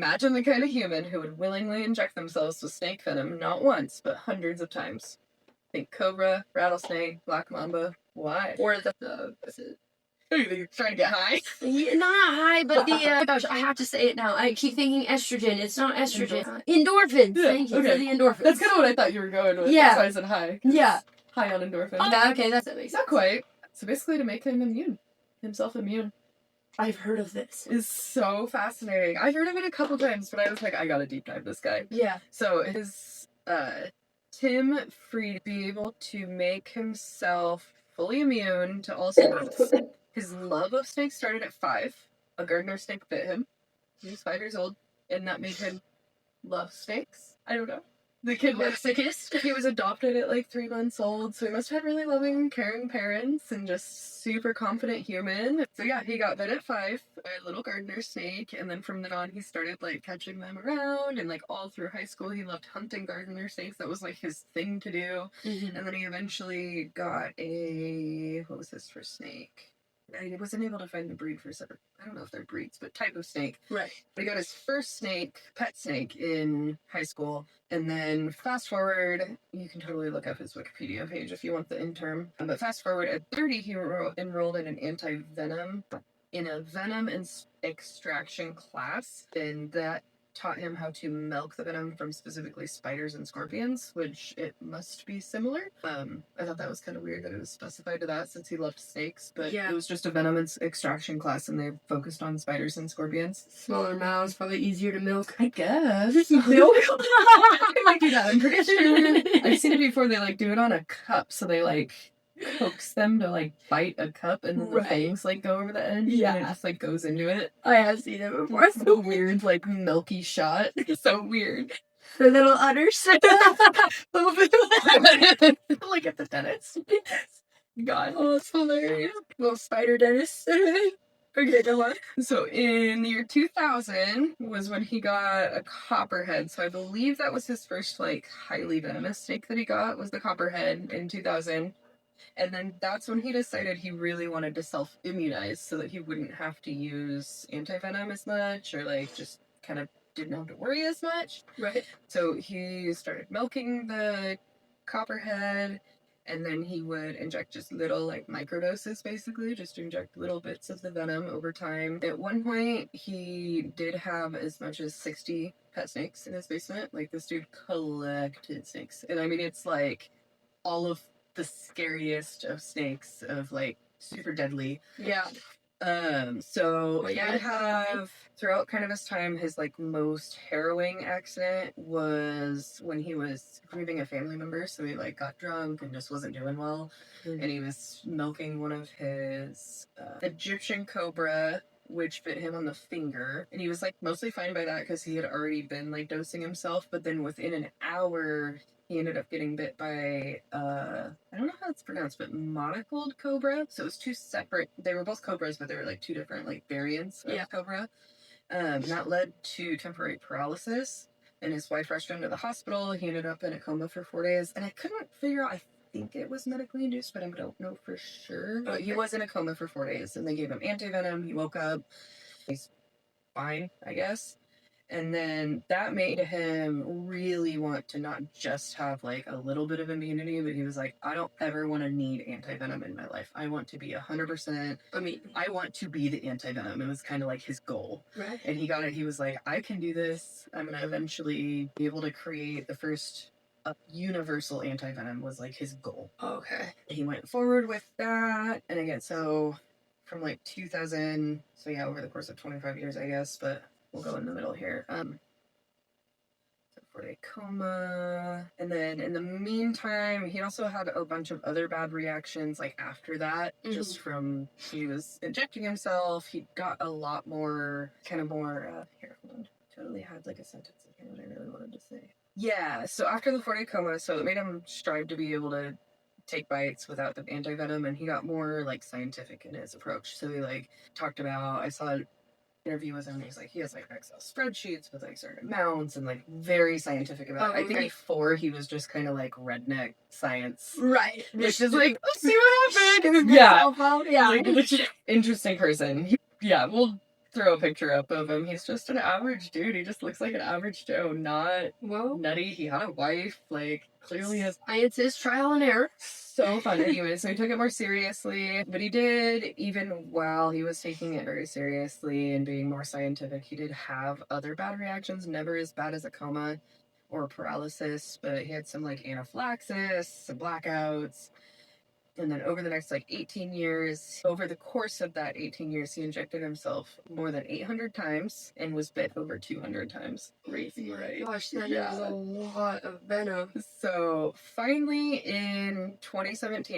Imagine the kind of human who would willingly inject themselves with snake venom not once, but hundreds of times. Think cobra, rattlesnake, black mamba. Why? Or the Are you trying to get high? Yeah, not high, but the oh my gosh, I have to say it now. I keep thinking estrogen. It's not estrogen. Endorphins. Yeah, Thank you for the endorphins. That's kind of what I thought you were going with. Yeah. That's why I said high. Yeah. High on endorphins. Okay, that makes sense. Not quite. So basically to make himself immune. I've heard of this. Is so fascinating. I've heard of it a couple times, but I was like, I gotta deep dive this guy. Yeah. So his Tim Friede be able to make himself fully immune to all snakes. His love of snakes started at 5. A gardener snake bit him. He was 5 years old, and that made him love snakes. I don't know. The kid was sickest. He was adopted at like 3 months old, so he must have had really loving, caring parents and just super confident human. So yeah, he got bit at 5, a little gardener snake, and then from then on he started like catching them around, and like all through high school he loved hunting gardener snakes. That was like his thing to do. Mm-hmm. And then he eventually got what was his first snake? I wasn't able to find the breed for separate. I don't know if they're breeds, but type of snake. Right. But he got his first snake, pet snake, in high school. And then fast forward, you can totally look up his Wikipedia page if you want the in-term. But fast forward, at 30, he enrolled in an anti-venom, in a venom extraction class. And that taught him how to milk the venom from specifically spiders and scorpions, which it must be similar. I thought that was kind of weird that it was specified to that since he loved snakes, but yeah. It was just a venom extraction class and they focused on spiders and scorpions. Smaller mouths, probably easier to milk. I guess. Milk? I might do that, I'm pretty sure. I've seen it before, they like do it on a cup, so they like coax them to like bite a cup and then the fangs like go over the edge and it just like goes into it. I have seen it before. It's so weird, like milky shot. It's so weird. The little udders. Like at the dentist. God. Oh, it's hilarious. Little spider dentist. Okay, go on. So in the year 2000 was when he got a copperhead. So I believe that was his first like highly venomous snake that he got, was the copperhead in 2000. And then that's when he decided he really wanted to self-immunize so that he wouldn't have to use anti-venom as much or like just kind of didn't have to worry as much. Right. So he started milking the copperhead, and then he would inject just little like microdoses, basically just to inject little bits of the venom over time. At one point he did have as much as 60 pet snakes in his basement. Like this dude collected snakes, and I mean it's like all of the scariest of snakes, of like super deadly. Yeah. So he would have throughout kind of his time, his like most harrowing accident was when he was grieving a family member. So he like got drunk and just wasn't doing well, and he was milking one of his Egyptian cobra, which bit him on the finger, and he was like mostly fine by that because he had already been like dosing himself. But then within an hour he ended up getting bit by, I don't know how it's pronounced, but monocled cobra. So it was 2 separate, they were both cobras, but they were like 2 different like variants of cobra. That led to temporary paralysis, and his wife rushed him to the hospital. He ended up in a coma for 4 days, and I couldn't figure out, I think it was medically induced, but I don't know for sure. But he was in a coma for 4 days, and they gave him anti-venom. He woke up. He's fine, I guess. And then that made him really want to not just have like a little bit of immunity, but he was like, I don't ever want to need anti-venom in my life. I want to be 100%. I want to be the anti-venom. It was kind of like his goal. Right. And he got it. He was like, I can do this. I'm going to eventually be able to create the first universal anti-venom, was like his goal. Okay. He went forward with that. And again, so from like 2000, so yeah, over the course of 25 years, I guess, but we'll go in the middle here. So 4-day coma. And then in the meantime, he also had a bunch of other bad reactions like after that, just from, he was injecting himself. He got a lot more, here, hold on. Totally had like a sentence in here that I really wanted to say. Yeah, so after the 4-day coma, so it made him strive to be able to take bites without the anti-venom, and he got more like scientific in his approach. So he like talked about, I saw interview with him, and he's like, he has like Excel spreadsheets with like certain amounts and like very scientific about it. I think before he was just kind of like redneck science, right? Which is like, let's see what happened. Yeah, like, interesting person. Yeah, we'll throw a picture up of him. He's just an average dude. He just looks like an average Joe, not Well, nutty. He had a wife, like clearly has science is trial and error. so fun anyway, so he took it more seriously. But he did, even while he was taking it very seriously and being more scientific, he did have other bad reactions, never as bad as a coma or paralysis, but he had some like anaphylaxis, some blackouts. And then over the next like 18 years, over the course of that 18 years, he injected himself more than 800 times and was bit over 200 times. Crazy, right? Gosh, that is a lot of venom. So finally in 2017,